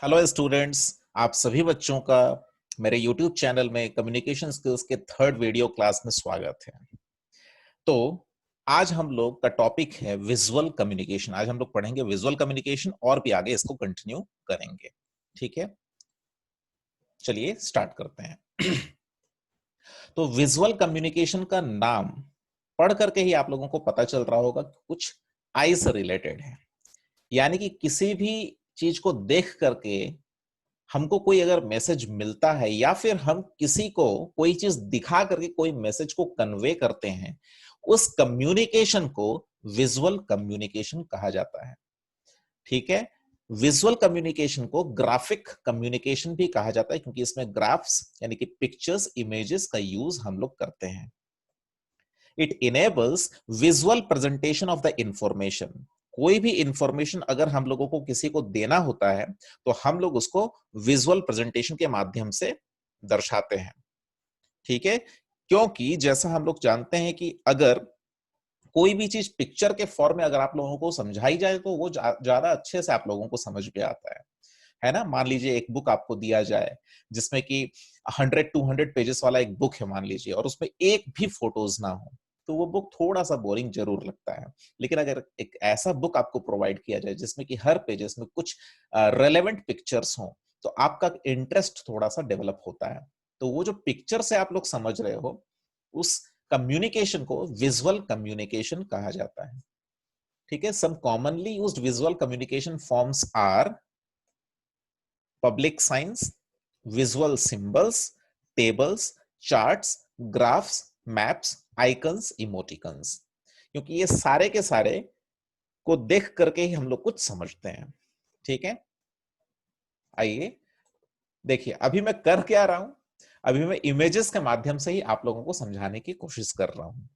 Hello students, आप सभी बच्चों का मेरे YouTube चैनल में कम्युनिकेशन स्किल्स के थर्ड वीडियो क्लास में स्वागत है। तो आज हम लोग का टॉपिक है विजुअल कम्युनिकेशन। आज हम लोग पढ़ेंगे विजुअल कम्युनिकेशन और भी आगे इसको कंटिन्यू करेंगे। ठीक है, चलिए स्टार्ट करते हैं। तो विजुअल कम्युनिकेशन का नाम पढ़ करके ही आप लोगों को पता चल रहा होगा कि कुछ आई से रिलेटेड है, यानी कि किसी भी चीज को देख करके हमको कोई अगर मैसेज मिलता है या फिर हम किसी को कोई चीज दिखा करके कोई मैसेज को कन्वे करते हैं, उस कम्युनिकेशन को विजुअल कम्युनिकेशन कहा जाता है। ठीक है, विजुअल कम्युनिकेशन को ग्राफिक कम्युनिकेशन भी कहा जाता है, क्योंकि इसमें ग्राफ्स यानी कि पिक्चर्स, इमेजेस का यूज हम लोग करते हैं। It enables visual presentation of the information. कोई भी इंफॉर्मेशन अगर हम लोगों को किसी को देना होता है तो हम लोग उसको विजुअल प्रेजेंटेशन के माध्यम से दर्शाते हैं। ठीक है, क्योंकि जैसा हम लोग जानते हैं कि अगर कोई भी चीज पिक्चर के फॉर्म में अगर आप लोगों को समझाई जाए तो वो ज्यादा अच्छे से आप लोगों को समझ में आता है ना। मान लीजिए एक बुक आपको दिया जाए जिसमें कि 100-200 पेजेस वाला एक बुक है मान लीजिए, और उसमें एक भी फोटोज ना हो, तो वो बुक थोड़ा सा बोरिंग जरूर लगता है। लेकिन अगर एक ऐसा बुक आपको प्रोवाइड किया जाए जिसमें कि हर पेजेस में कुछ रेलेवेंट पिक्चर्स हो, तो आपका इंटरेस्ट थोड़ा सा डेवलप होता है। तो वो जो पिक्चर से आप लोग समझ रहे हो, उस कम्युनिकेशन को विजुअल कम्युनिकेशन कहा जाता है। ठीक है, some commonly used visual communication forms are public signs, visual symbols, tables, charts, graphs, maps, icons, emoticons. क्योंकि ये सारे के सारे को देख करके ही हम लोग कुछ समझते हैं। ठीक है, आइए देखिए अभी मैं कर क्या रहा हूं। अभी मैं इमेजेस के माध्यम से ही आप लोगों को समझाने की कोशिश कर रहा हूं।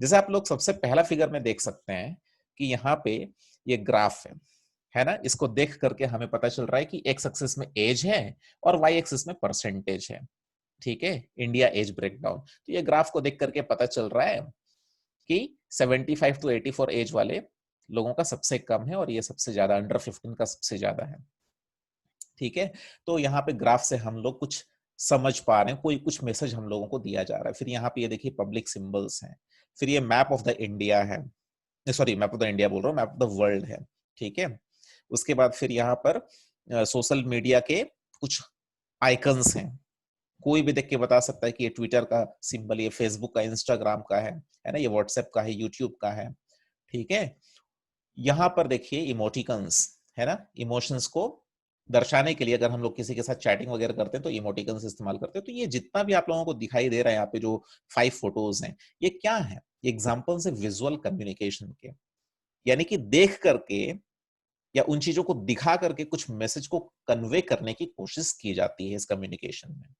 जैसे आप लोग सबसे पहला फिगर में देख सकते हैं कि यहाँ पे ये ग्राफ है ना। इसको देख करके हमें पता चल रहा है कि एक्स एक्सिस में एज है और वाई एक्सिस में परसेंटेज है। ठीक है, इंडिया एज ब्रेकडाउन। तो ये ग्राफ को देख करके पता चल रहा है कि 75 to 84 एज वाले लोगों का सबसे कम है और ये सबसे ज्यादा अंडर 15 का सबसे ज्यादा है। ठीक है, तो यहाँ पे ग्राफ से हम लोग कुछ समझ पा रहे हैं, कोई कुछ मैसेज हम लोगों को दिया जा रहा है। फिर यहाँ पे ये देखिए पब्लिक सिंबल्स हैं। फिर ये मैप ऑफ द इंडिया है, sorry map of the India बोल रहा हूँ, मैप ऑफ द वर्ल्ड है। ठीक है, उसके बाद फिर यहाँ पर सोशल मीडिया के कुछ आइकन्स हैं। कोई भी देख के बता सकता है कि ये ट्विटर का सिंबल, ये फेसबुक का, इंस्टाग्राम का है ना, ये व्हाट्सएप का है, यूट्यूब का है। ठीक है, यहां पर देखिए इमोटिकन्स है ना। इमोशंस को दर्शाने के लिए अगर हम लोग किसी के साथ चैटिंग वगैरह करते हैं तो इमोटिकन्स इस्तेमाल करते हैं। तो ये जितना भी आप लोगों को दिखाई दे रहा है यहाँ पे जो 5 फोटोज हैं, ये क्या है? ये एग्जांपल्स है विजुअल कम्युनिकेशन के, यानी कि देख करके या उन चीजों को दिखा करके कुछ मैसेज को कन्वे करने की कोशिश की जाती है इस कम्युनिकेशन में।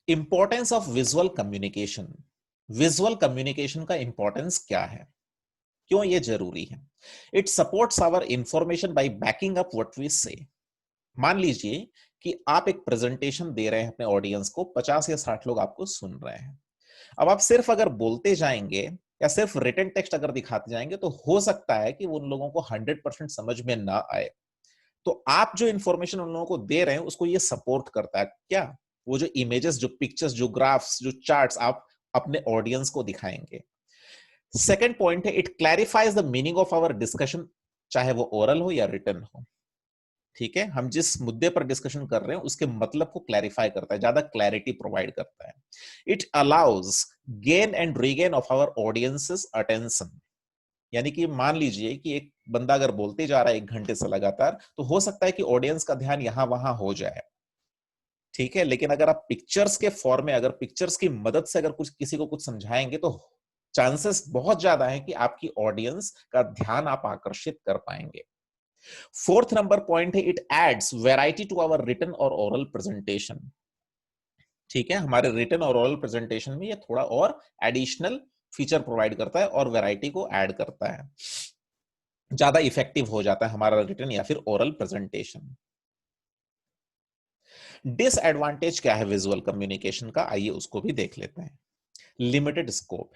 Importance of visual communication. Visual communication का इंपॉर्टेंस क्या है, क्यों ये जरूरी है? It supports our information by backing up what we say. मान लीजिए कि आप एक प्रेजेंटेशन दे रहे हैं अपने ऑडियंस को, 50 या 60 लोग आपको सुन रहे हैं। अब आप सिर्फ अगर बोलते जाएंगे या सिर्फ रिटन टेक्स्ट अगर दिखाते जाएंगे तो हो सकता है कि उन लोगों को 100% समझ में ना आए। तो आप जो इंफॉर्मेशन उन लोगों को दे रहे हैं उसको ये सपोर्ट करता है क्या? वो जो इमेजेस, जो पिक्चर्स, जो ग्राफ्स, जो चार्ट्स आप अपने ऑडियंस को दिखाएंगे। सेकेंड पॉइंट है, it clarifies the meaning of our discussion, चाहे वो ओरल हो या रिटन हो। ठीक है, हम जिस मुद्दे पर डिस्कशन कर रहे हैं उसके मतलब को क्लैरिफाई करता है, ज्यादा क्लैरिटी प्रोवाइड करता है। It allows gain and regain of our audience's attention. यानी कि मान लीजिए कि एक बंदा अगर बोलते जा रहा है 1 घंटे से लगातार, तो हो सकता है कि ऑडियंस का ध्यान यहां वहां हो जाए। ठीक है, लेकिन अगर आप पिक्चर्स के फॉर्म में, अगर पिक्चर्स की मदद से अगर कुछ किसी को कुछ समझाएंगे तो चांसेस बहुत ज्यादा है कि आपकी ऑडियंस का ध्यान आप आकर्षित कर पाएंगे। फोर्थ नंबर पॉइंट है, it adds variety to our written और ओरल प्रेजेंटेशन। ठीक है, हमारे रिटन और ओरल प्रेजेंटेशन में ये थोड़ा और एडिशनल फीचर प्रोवाइड करता है और वैरायटी को ऐड करता है, ज्यादा इफेक्टिव हो जाता है हमारा रिटन या फिर ओरल प्रेजेंटेशन। डिसएडवांटेज क्या है विजुअल कम्युनिकेशन का, आइए उसको भी देख लेते हैं। Limited scope.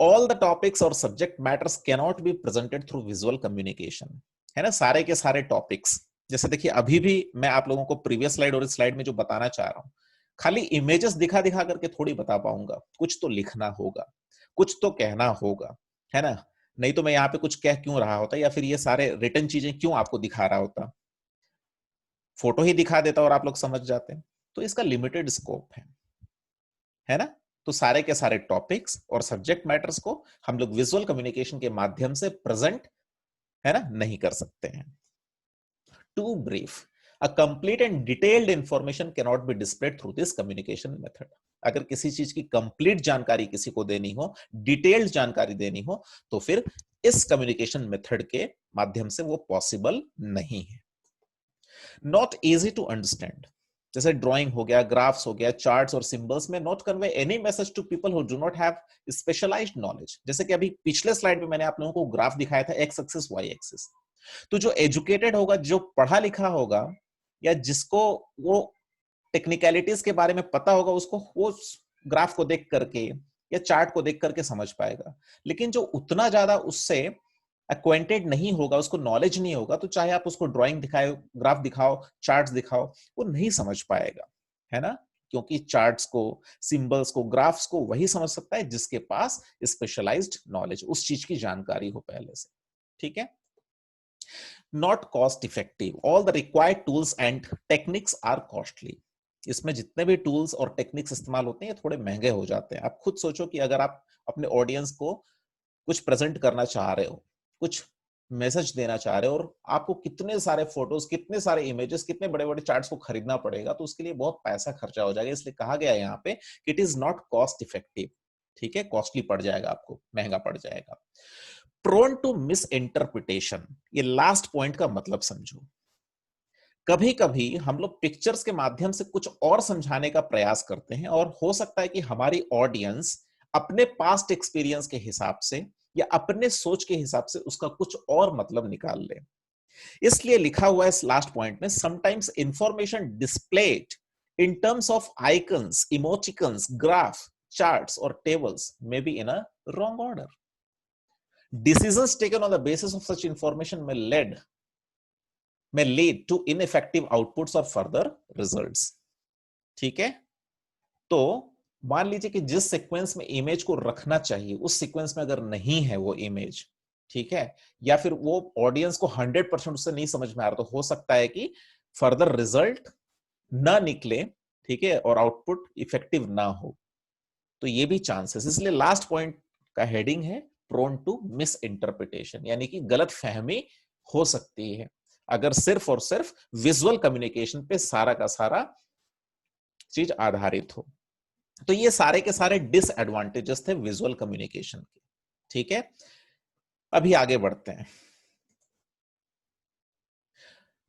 All the topics और subject matters cannot be presented through visual communication, है ना, सारे के सारे टॉपिक्स। जैसे देखिए अभी भी मैं आप लोगों को प्रीवियस स्लाइड और इस स्लाइड में जो बताना चाह रहा हूं, खाली इमेजेस दिखा दिखा करके थोड़ी बता पाऊंगा, कुछ तो लिखना होगा, कुछ तो कहना होगा, है ना। नहीं तो मैं यहाँ पे कुछ कह क्यों रहा होता, या फिर ये सारे रिटर्न चीजें क्यों आपको दिखा रहा होता, फोटो ही दिखा देता और आप लोग समझ जाते हैं। तो इसका लिमिटेड स्कोप है ना। तो सारे के सारे टॉपिक्स और सब्जेक्ट मैटर्स को हम लोग विजुअल कम्युनिकेशन के माध्यम से प्रेजेंट, है ना, नहीं कर सकते हैं। To brief, a complete and detailed information cannot be displayed through this communication method. अगर किसी चीज की कंप्लीट जानकारी किसी को देनी हो, डिटेल्ड जानकारी देनी हो, तो फिर इस कम्युनिकेशन मेथड के माध्यम से वो पॉसिबल नहीं है। नॉट इजी टू अंडरस्टैंड, जैसे ड्राइंग हो गया, ग्राफ्स हो गया, चार्ट्स और सिंबल्स में not convey any message to people who do not have specialised knowledge. जैसे कि अभी पिछले स्लाइड में मैंने आप लोगों को ग्राफ दिखाया था, एक्स एक्सिस वाई एक्सिस। तो जो एजुकेटेड होगा, जो पढ़ा लिखा होगा, या जिसको वो टेक्निकलिटीज के बारे में पता होगा, उसको वो ग्राफ को देख करके या चार्ट को देख करके समझ पाएगा। लेकिन जो उतना ज्यादा उससे एक्वेंटेड नहीं होगा, उसको नॉलेज नहीं होगा, तो चाहे आप उसको ड्राइंग दिखाओ, ग्राफ दिखाओ, चार्ट्स दिखाओ, वो नहीं समझ पाएगा, है ना। क्योंकि चार्ट्स को, सिंबल्स को, ग्राफ्स को वही समझ सकता है जिसके पास स्पेशलाइज्ड नॉलेज, उस चीज की जानकारी हो पहले से। ठीक है। Not cost effective, all the required tools and techniques are costly. इसमें जितने भी टूल्स और टेक्निक्स इस्तेमाल होते हैं ये थोड़े महंगे हो जाते हैं। आप खुद सोचो कि अगर आप अपने ऑडियंस को कुछ प्रेजेंट करना चाह रहे हो, कुछ मैसेज देना चाह रहे हो, और आपको कितने सारे फोटोज, कितने सारे इमेजेस, कितने बड़े बड़े चार्ट्स को खरीदना पड़ेगा, तो उसके लिए बहुत पैसा खर्चा हो जाएगा। इसलिए कहा गया है यहाँ पे कि it is not cost effective. ठीक है, कॉस्टली पड़ जाएगा, आपको महंगा पड़ जाएगा। प्रोन टू मिस इंटरप्रिटेशन, ये लास्ट पॉइंट का मतलब समझो। कभी कभी हम लोग पिक्चर्स के माध्यम से कुछ और समझाने का प्रयास करते हैं, और हो सकता है कि हमारी ऑडियंस अपने पास्ट एक्सपीरियंस के हिसाब से या अपने सोच के हिसाब से उसका कुछ और मतलब निकाल ले। इसलिए लिखा हुआ है इस लास्ट पॉइंट में, sometimes information displayed in terms of icons, emoticons, graph, charts और tables may be in a wrong order. Decisions taken on the basis of such information may lead to ineffective outputs or further results. ठीक है। तो मान लीजिए कि जिस sequence में image को रखना चाहिए उस सीक्वेंस में अगर नहीं है वो इमेज, ठीक है, या फिर वो ऑडियंस को 100% उससे नहीं समझ में आ रहा, तो हो सकता है कि फर्दर रिजल्ट ना निकले, ठीक है, और आउटपुट इफेक्टिव ना हो। तो ये भी चांसेस, इसलिए लास्ट पॉइंट का हेडिंग है प्रोन टू मिस इंटरप्रिटेशन, यानी कि गलत फहमी हो सकती है अगर सिर्फ और सिर्फ विजुअल कम्युनिकेशन पे सारा का सारा चीज आधारित हो। तो ये सारे के सारे डिसएडवांटेजेस थे विजुअल कम्युनिकेशन के। ठीक है, अभी आगे बढ़ते हैं।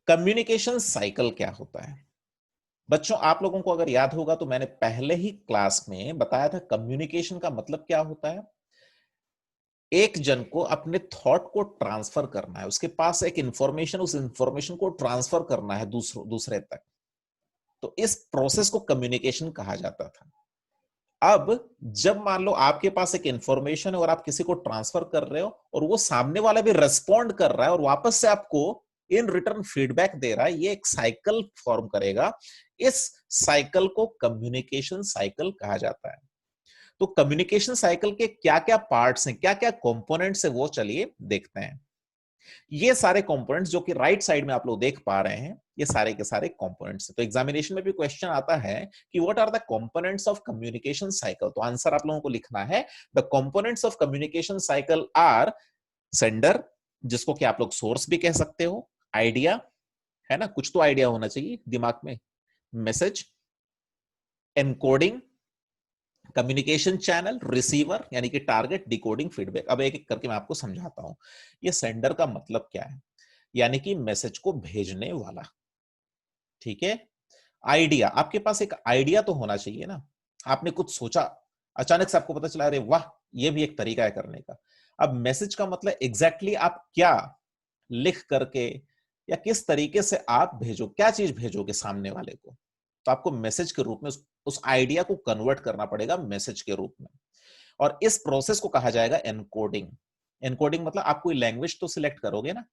कम्युनिकेशन साइकिल क्या होता है बच्चों? आप लोगों को अगर याद होगा तो मैंने पहले ही क्लास में बताया था कम्युनिकेशन का मतलब क्या होता है। एक जन को अपने थॉट को ट्रांसफर करना है, उसके पास एक इंफॉर्मेशन, उस इंफॉर्मेशन को ट्रांसफर करना है दूसरे तक। तो इस प्रोसेस को कम्युनिकेशन कहा जाता था। अब जब मान लो आपके पास एक इंफॉर्मेशन है और आप किसी को ट्रांसफर कर रहे हो और वो सामने वाला भी रेस्पॉन्ड कर रहा है और वापस से आपको इन रिटर्न फीडबैक दे रहा है, ये एक साइकिल फॉर्म करेगा। इस साइकिल को कम्युनिकेशन साइकिल कहा जाता है। तो कम्युनिकेशन साइकिल के क्या क्या पार्ट्स हैं, क्या क्या कंपोनेंट्स है, वो चलिए देखते हैं। ये सारे कंपोनेंट्स जो कि राइट साइड में आप लोग देख पा रहे हैं, ये सारे के सारे कंपोनेंट्स हैं। तो एग्जामिनेशन में भी क्वेश्चन आता है कि what are the components of communication cycle, तो आंसर आप लोगों को लिखना है the components of communication cycle are sender, जिसको कि आप लोग सोर्स भी कह सकते हो, आइडिया, है ना, कुछ तो आइडिया होना चाहिए दिमाग में, message, encoding, communication channel, receiver यानी कि टारगेट, डिकोडिंग, फीडबैक। अब एक एक करके मैं आपको समझाता हूं। ये सेंडर का मतलब क्या है, यानी कि मैसेज को भेजने वाला। ठीक है। आइडिया, आपके पास एक आइडिया तो होना चाहिए ना, आपने कुछ सोचा, अचानक से आपको पता चला अरे वाह ये भी एक तरीका है करने का। अब मैसेज का मतलब एग्जैक्टली आप क्या लिख करके या किस तरीके से आप भेजो, क्या चीज भेजोगे सामने वाले को, तो आपको मैसेज के रूप में उस आइडिया को कन्वर्ट करना पड़ेगा मैसेज के रूप में। और इस प्रोसेस को कहा जाएगा एनकोडिंग। एनकोडिंग मतलब आप कोई लैंग्वेज तो सिलेक्ट करोगे ना,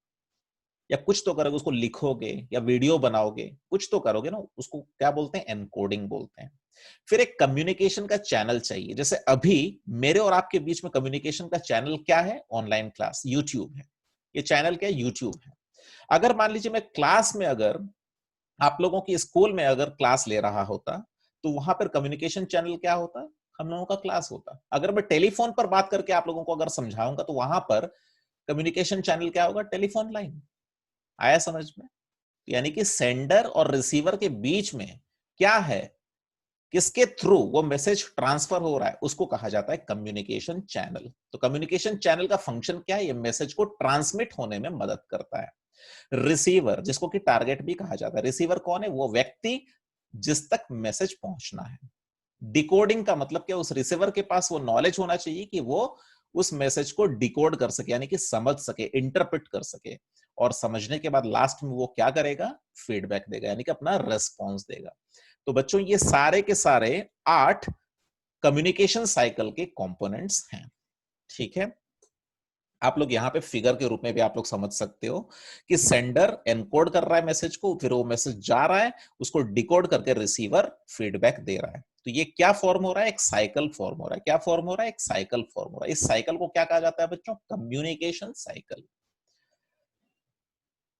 या कुछ तो करोगे, उसको लिखोगे या वीडियो बनाओगे, कुछ तो करोगे ना, उसको क्या बोलते हैं, एनकोडिंग बोलते हैं। फिर एक कम्युनिकेशन का चैनल चाहिए। जैसे अभी मेरे और आपके बीच में कम्युनिकेशन का चैनल क्या है, ऑनलाइन क्लास, यूट्यूब है। ये चैनल क्या है, यूट्यूब है। अगर मान लीजिए मैं क्लास में, अगर आप लोगों की स्कूल में अगर क्लास ले रहा होता, तो वहां पर कम्युनिकेशन चैनल क्या होता, हम लोगों का क्लास होता। अगर मैं टेलीफोन पर बात करके आप लोगों को अगर समझाऊंगा, तो वहां पर कम्युनिकेशन चैनल क्या होगा, टेलीफोन लाइन। आया समझ में? यानी कि सेंडर और रिसीवर के बीच में क्या है, किसके थ्रू वो मैसेज ट्रांसफर हो रहा है, उसको कहा जाता है कम्युनिकेशन चैनल। तो कम्युनिकेशन चैनल का फंक्शन क्या है, ये मैसेज को ट्रांसमिट होने में मदद करता है। रिसीवर, जिसको कि टारगेट भी कहा जाता है, रिसीवर कौन है, वो व्यक्ति जिस तक मैसेज पहुंचना है। डिकोडिंग का मतलब क्या, उस रिसीवर के पास वो नॉलेज होना चाहिए कि वो उस मैसेज को डिकोड कर सके, यानी कि समझ सके, इंटरप्रेट कर सके, और समझने के बाद लास्ट में वो क्या करेगा, फीडबैक देगा, यानी कि अपना रेस्पॉन्स देगा। तो बच्चों, ये सारे के सारे 8 कम्युनिकेशन साइकिल के कंपोनेंट्स हैं। ठीक है, आप लोग यहां पे फिगर के रूप में भी आप लोग समझ सकते हो कि सेंडर एनकोड कर रहा है मैसेज को, फिर वो मैसेज जा रहा है, उसको डिकोड करके रिसीवर फीडबैक दे रहा है। तो ये क्या फॉर्म हो रहा है, एक साइकिल फॉर्म हो रहा है। क्या फॉर्म हो रहा है, एक साइकिल फॉर्म हो रहा है। इस साइकिल को क्या कहा जाता है बच्चों, कम्युनिकेशन साइकिल।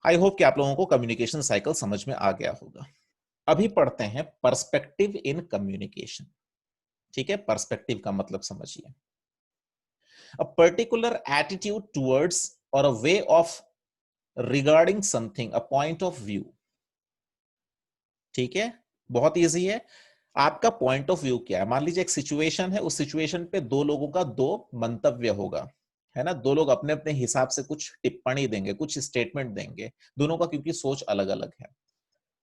आई होप कि आप लोगों को कम्युनिकेशन साइकिल समझ में आ गया होगा। अभी पढ़ते हैं पर्सपेक्टिव इन कम्युनिकेशन। ठीक है, पर्सपेक्टिव का मतलब समझिए, a particular attitude towards or a way of regarding something, a point of view। ठीक है, बहुत इजी है। आपका पॉइंट ऑफ व्यू क्या है, मान लीजिए एक सिचुएशन है, उस सिचुएशन पे दो लोगों का दो मंतव्य होगा, है ना। दो लोग अपने अपने हिसाब से कुछ टिप्पणी देंगे, कुछ स्टेटमेंट देंगे, दोनों का क्योंकि सोच अलग अलग है।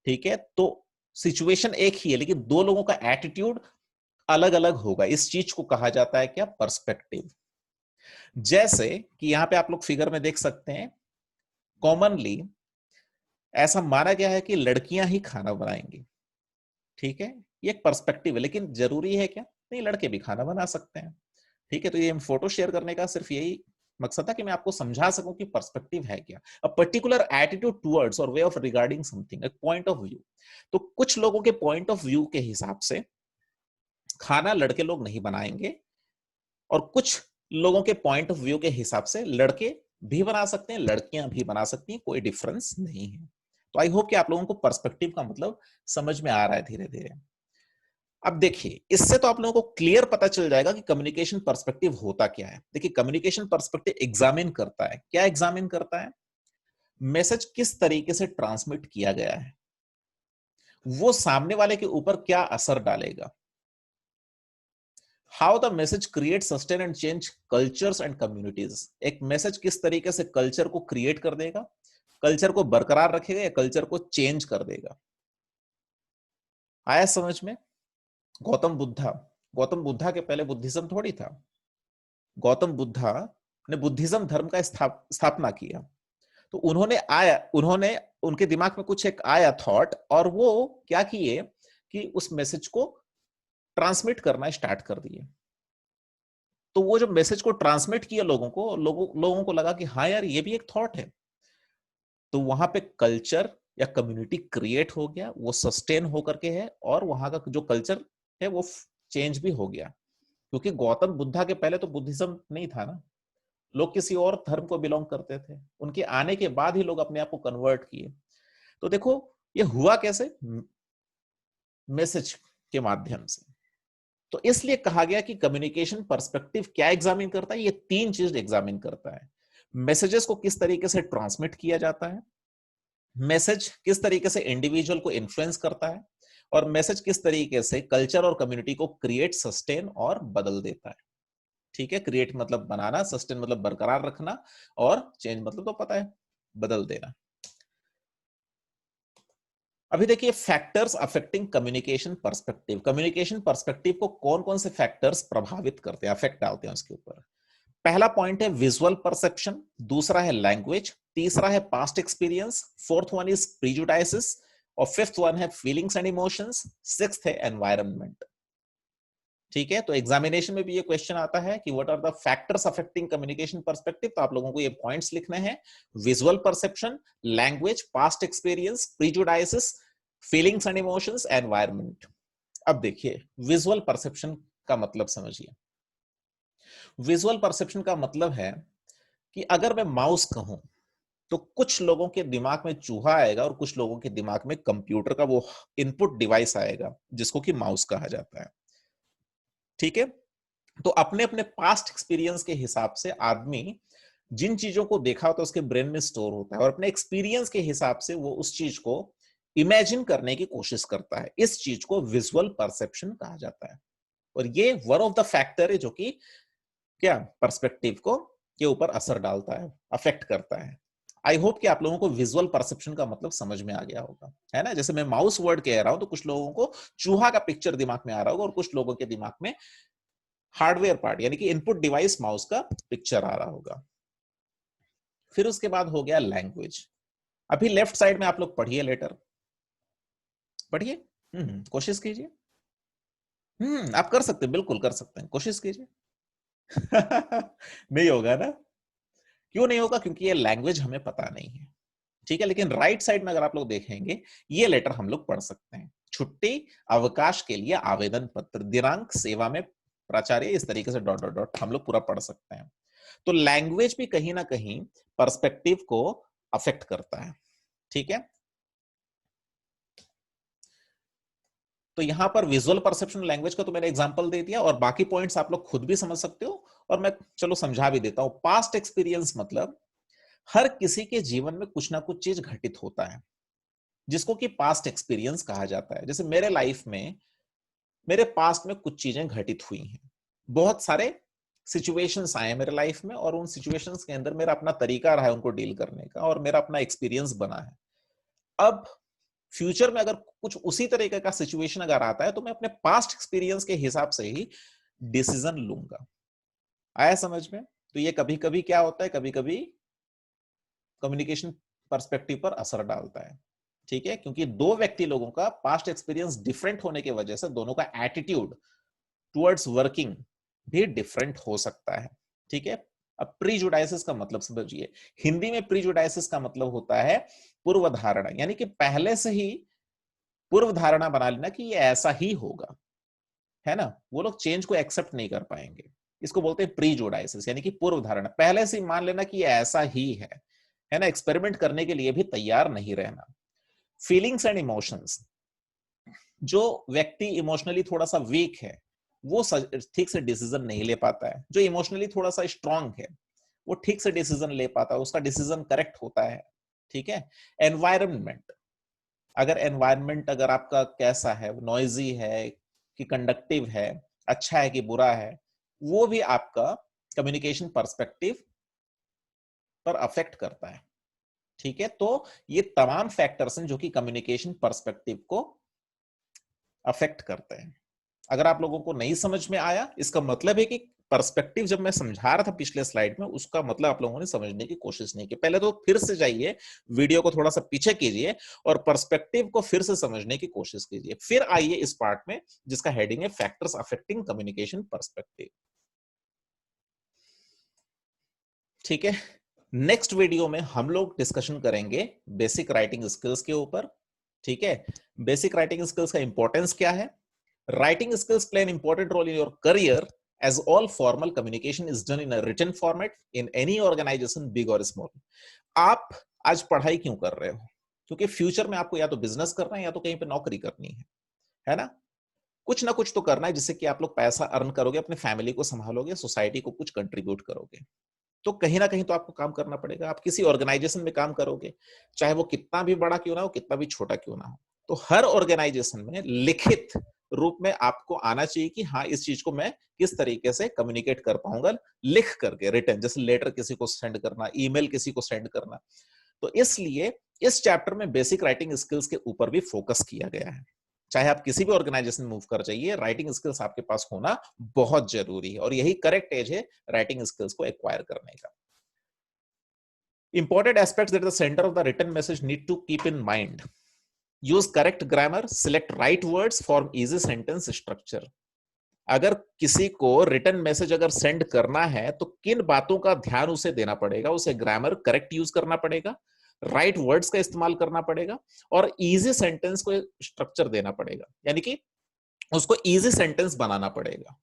ठीक है, तो सिचुएशन एक ही है, लेकिन दो लोगों का एटीट्यूड अलग अलग होगा। इस चीज को कहा जाता है क्या, पर्सपेक्टिव। जैसे कि यहां पे आप लोग फिगर में देख सकते हैं, कॉमनली ऐसा माना गया है कि लड़कियां ही खाना बनाएंगी। ठीक है, ये एक पर्सपेक्टिव है, लेकिन जरूरी है क्या, नहीं, लड़के भी खाना बना सकते हैं। ठीक है, तो ये हम फोटो शेयर करने का सिर्फ यही मकसद था कि मैं आपको समझा सकूं कि पर्सपेक्टिव है क्या, अ पर्टिकुलर एटीट्यूड टुवर्ड्स और वे ऑफ रिगार्डिंग समथिंग, एक पॉइंट ऑफ व्यू। तो कुछ लोगों के पॉइंट ऑफ व्यू के हिसाब से खाना लड़के लोग नहीं बनाएंगे, और कुछ लोगों के पॉइंट ऑफ व्यू के हिसाब से लड़के भी बना सकते हैं, लड़कियां भी बना सकती हैं, कोई डिफरेंस नहीं है। तो आई होप कि आप लोगों को पर्सपेक्टिव का मतलब समझ में आ रहा है धीरे धीरे। अब देखिए, इससे तो आप लोगों को क्लियर पता चल जाएगा कि कम्युनिकेशन पर्सपेक्टिव होता क्या है। देखिए, कम्युनिकेशन पर्सपेक्टिव एग्जामिन करता है, क्या एग्जामिन करता है, मैसेज किस तरीके से ट्रांसमिट किया गया है, वो सामने वाले के ऊपर क्या असर डालेगा, how the message create sustain and change cultures and communities. एक मैसेज किस तरीके से कल्चर को क्रिएट कर देगा, कल्चर को बरकरार रखेगा या कल्चर को चेंज कर देगा। आया समझ में? गौतम बुद्धा, गौतम बुद्धा के पहले बुद्धिज्म थोड़ी था। गौतम बुद्धा ने बुद्धिज्म धर्म का स्थापना किया। तो उन्होंने उनके दिमाग में कुछ एक आया थॉट, और वो क्या किए कि उस मैसेज को ट्रांसमिट करना स्टार्ट कर दिए। तो वो जो मैसेज को ट्रांसमिट किया लोगों को लगा कि हाँ यार, ये भी एक थॉट है। तो वहां पे कल्चर या कम्युनिटी क्रिएट हो गया, वो सस्टेन होकर के है, और वहां का जो कल्चर है वो चेंज भी हो गया। क्योंकि गौतम बुद्धा के पहले तो बुद्धिज्म नहीं था ना, लोग किसी और धर्म को बिलोंग करते थे। उनके आने के बाद ही लोग अपने आप को कन्वर्ट किए। तो देखो, ये हुआ कैसे, मैसेज के माध्यम से। तो इसलिए कहा गया कि कम्युनिकेशन पर्सपेक्टिव क्या एग्जामिन करता है, ये 3 चीज एग्जामिन करता है। मैसेजेस को किस तरीके से ट्रांसमिट किया जाता है, मैसेज किस तरीके से इंडिविजुअल को इन्फ्लुएंस करता है, और मैसेज किस तरीके से कल्चर और कम्युनिटी को क्रिएट, सस्टेन और बदल देता है। ठीक है, क्रिएट मतलब बनाना, सस्टेन मतलब बरकरार रखना, और चेंज मतलब तो पता है, बदल देना। अभी देखिए, factors affecting communication perspective. Communication perspective को कौन कौन से फैक्टर्स प्रभावित करते हैं, अफेक्ट डालते हैं उसके ऊपर। पहला पॉइंट है विजुअल परसेप्शन, दूसरा है लैंग्वेज, तीसरा है past experience, fourth one is prejudices, और फिफ्थ वन है फीलिंग्स एंड इमोशंस, सिक्स्थ है एनवायरनमेंट। ठीक है, तो एग्जामिनेशन में भी ये क्वेश्चन आता है कि what are the factors affecting communication perspective, तो आप लोगों को ये पॉइंट्स लिखने हैं। Visual perception, language, past experience, prejudices, feelings and emotions, environment. अब देखिए विजुअल परसेप्शन का मतलब समझिए। विजुअल परसेप्शन का मतलब है कि अगर मैं माउस कहूं तो कुछ लोगों के दिमाग में चूहा आएगा और कुछ लोगों के दिमाग में कंप्यूटर का वो इनपुट डिवाइस आएगा जिसको कि माउस कहा जाता है। ठीक है, तो अपने अपने पास्ट एक्सपीरियंस के हिसाब से आदमी जिन चीजों को देखा होता है उसके ब्रेन में स्टोर होता है और अपने एक्सपीरियंस के हिसाब से वो उस चीज को इमेजिन करने की कोशिश करता है। इस चीज को विजुअल परसेप्शन कहा जाता है और ये वन ऑफ द फैक्टर है जो कि क्या पर्सपेक्टिव को के ऊपर असर डालता है, अफेक्ट करता है। आई होप कि आप लोगों को विजुअल परसेप्शन का मतलब समझ में आ गया होगा, है ना। जैसे मैं माउस वर्ड कह रहा हूं तो कुछ लोगों को चूहा का पिक्चर दिमाग में आ रहा होगा और कुछ लोगों के दिमाग में हार्डवेयर पार्ट यानी कि इनपुट डिवाइस माउस का पिक्चर आ रहा होगा। फिर उसके बाद हो गया लैंग्वेज। अभी लेफ्ट साइड में आप लोग पढ़िए, लेटर पढ़िए, कोशिश कीजिए। आप कर सकते हैं, बिल्कुल कर सकते हैं, कोशिश कीजिए। नहीं होगा ना? क्यों नहीं होगा? क्योंकि ये लैंग्वेज हमें पता नहीं है। ठीक है, लेकिन राइट साइड में अगर आप लोग देखेंगे ये लेटर हम लोग पढ़ सकते हैं। छुट्टी, अवकाश के लिए आवेदन पत्र, दिनांक, सेवा में प्राचार्य, इस तरीके से डॉट डॉट डॉट हम लोग पूरा पढ़ सकते हैं। तो लैंग्वेज भी कहीं ना कहीं पर्सपेक्टिव को अफेक्ट करता है। ठीक है, तो यहां पर विजुअल परसेप्शन लैंग्वेज का तो मैंने एग्जांपल दे दिया और बाकी पॉइंट्स आप लोग खुद भी समझ सकते हो और मैं चलो समझा भी देता हूं। पास्ट एक्सपीरियंस मतलब हर किसी के जीवन में कुछ ना कुछ चीज घटित होता है जिसको कि पास्ट एक्सपीरियंस कहा जाता है। जैसे मेरे लाइफ में मेरे पास्ट में कुछ चीजें घटित हुई हैं, बहुत सारे सिचुएशंस आए मेरे लाइफ में और उन सिचुएशंस के अंदर मेरा अपना तरीका रहा है उनको डील करने का और मेरा अपना एक्सपीरियंस बना है। अब फ्यूचर में अगर कुछ उसी तरीके का सिचुएशन अगर आता है तो मैं अपने पास्ट एक्सपीरियंस के हिसाब से ही डिसीजन लूंगा। आया समझ में? तो ये कभी कभी क्या होता है, कभी कभी कम्युनिकेशन पर्सपेक्टिव पर असर डालता है। ठीक है, क्योंकि दो व्यक्ति लोगों का पास्ट एक्सपीरियंस डिफरेंट होने की वजह से दोनों का एटीट्यूड टुवर्ड्स वर्किंग भी डिफरेंट हो सकता है। ठीक है, अब प्रीजुडाइसिस का मतलब समझिए। हिंदी में प्रीजुडाइसिस का मतलब होता है पूर्व धारणा, यानी कि पहले से ही पूर्व धारणा बना लेना कि ये ऐसा ही होगा, है ना। वो लोग चेंज को एक्सेप्ट नहीं कर पाएंगे। इसको बोलते हैं प्रीजुडाइसिस, यानी कि पूर्व धारणा, पहले से मान लेना कि ये ऐसा ही है ना। एक्सपेरिमेंट करने के लिए भी तैयार नहीं रहना। फीलिंग्स एंड इमोशंस, जो व्यक्ति इमोशनली थोड़ा सा वीक है वो ठीक से डिसीजन नहीं ले पाता है। जो इमोशनली थोड़ा सा स्ट्रांग है वो ठीक से डिसीजन ले पाता है, उसका डिसीजन करेक्ट होता है। ठीक है, एनवायरनमेंट, अगर एनवायरनमेंट अगर आपका कैसा है, नॉइजी है कि कंडक्टिव है, अच्छा है कि बुरा है, वो भी आपका कम्युनिकेशन पर्सपेक्टिव पर अफेक्ट करता है। ठीक है, तो ये तमाम फैक्टर्स हैं जो कि कम्युनिकेशन पर्सपेक्टिव को अफेक्ट करते हैं। अगर आप लोगों को नहीं समझ में आया, इसका मतलब है कि पर्सपेक्टिव जब मैं समझा रहा था पिछले स्लाइड में उसका मतलब आप लोगों ने समझने की कोशिश नहीं की। पहले तो फिर से जाइए, वीडियो को थोड़ा सा पीछे कीजिए और पर्सपेक्टिव को फिर से समझने की कोशिश कीजिए, फिर आइए इस पार्ट में जिसका हेडिंग है फैक्टर्स अफेक्टिंग कम्युनिकेशन पर्सपेक्टिव। ठीक है, नेक्स्ट वीडियो में हम लोग डिस्कशन करेंगे बेसिक राइटिंग स्किल्स के ऊपर। ठीक है, बेसिक राइटिंग स्किल्स का इंपॉर्टेंस क्या है। Writing skills play an important role in your career as all formal communication is done in a written format in any organization, big or small. आप आज पढ़ाई क्यों कर रहे हो? क्योंकि फ्यूचर में आपको या तो बिजनेस करना है या तो कहीं पे नौकरी करनी है ना। कुछ ना कुछ तो करना है जिससे कि आप लोग पैसा अर्न करोगे, अपने फैमिली को संभालोगे, सोसाइटी को कुछ कंट्रीब्यूट करोगे। तो कहीं ना कहीं तो आपको काम करना पड़ेगा। आप किसी ऑर्गेनाइजेशन में काम करोगे, चाहे वो कितना भी बड़ा क्यों ना हो, कितना भी छोटा क्यों ना हो, तो हर ऑर्गेनाइजेशन में लिखित रूप में आपको आना चाहिए कि हाँ इस चीज को मैं किस तरीके से कम्युनिकेट कर पाऊंगा, लिख करके, रिटन, जैसे लेटर किसी को सेंड करना, ईमेल किसी को सेंड करना। तो इसलिए इस चैप्टर में बेसिक राइटिंग स्किल्स के ऊपर भी फोकस किया गया है। चाहे आप किसी भी ऑर्गेनाइजेशन मूव कर जाइए, राइटिंग स्किल्स आपके पास होना बहुत जरूरी है और यही करेक्ट एज है राइटिंग स्किल्स को एक्वायर करने का। Important aspects that the sender of the written message need to keep in mind: use correct grammar, select right words, form easy sentence structure. अगर किसी को रिटर्न मैसेज अगर send करना है तो किन बातों का ध्यान उसे देना पड़ेगा, उसे ग्रामर करेक्ट यूज करना पड़ेगा, राइट वर्ड्स का इस्तेमाल करना पड़ेगा और इजी सेंटेंस को स्ट्रक्चर देना पड़ेगा, यानी कि उसको इजी सेंटेंस बनाना पड़ेगा।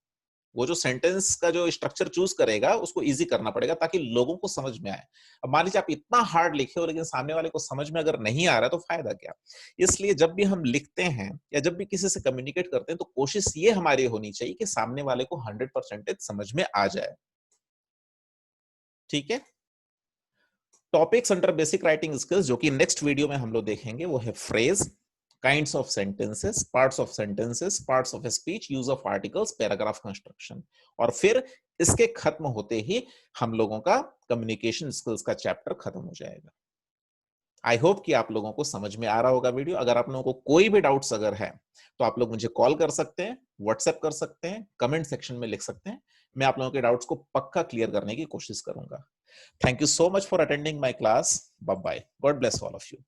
वो जो सेंटेंस का जो स्ट्रक्चर चूज करेगा उसको इजी करना पड़ेगा ताकि लोगों को समझ में आए। अब मान लीजिए आप इतना हार्ड लिखे हो लेकिन सामने वाले को समझ में अगर नहीं आ रहा है तो फायदा क्या। इसलिए जब भी हम लिखते हैं या जब भी किसी से कम्युनिकेट करते हैं तो कोशिश ये हमारी होनी चाहिए कि सामने वाले को 100% समझ में आ जाए। ठीक है। Topics under basic writing skills जो कि नेक्स्ट वीडियो में हम लोग देखेंगे वो है phrase, kinds of sentences, parts of speech, use of articles, paragraph construction, और फिर इसके खत्म होते ही हम लोगों का कम्युनिकेशन स्किल्स का चैप्टर खत्म हो जाएगा। आई होप कि आप लोगों को समझ में आ रहा होगा वीडियो। अगर आप लोगों को कोई भी डाउट्स अगर है तो आप लोग मुझे कॉल कर सकते हैं, व्हाट्सएप कर सकते हैं, कमेंट सेक्शन में लिख सकते हैं। मैं आप लोगों के डाउट्स को पक्का क्लियर करने की कोशिश करूंगा। Thank you so much for attending my class. Bye bye. God bless all of you.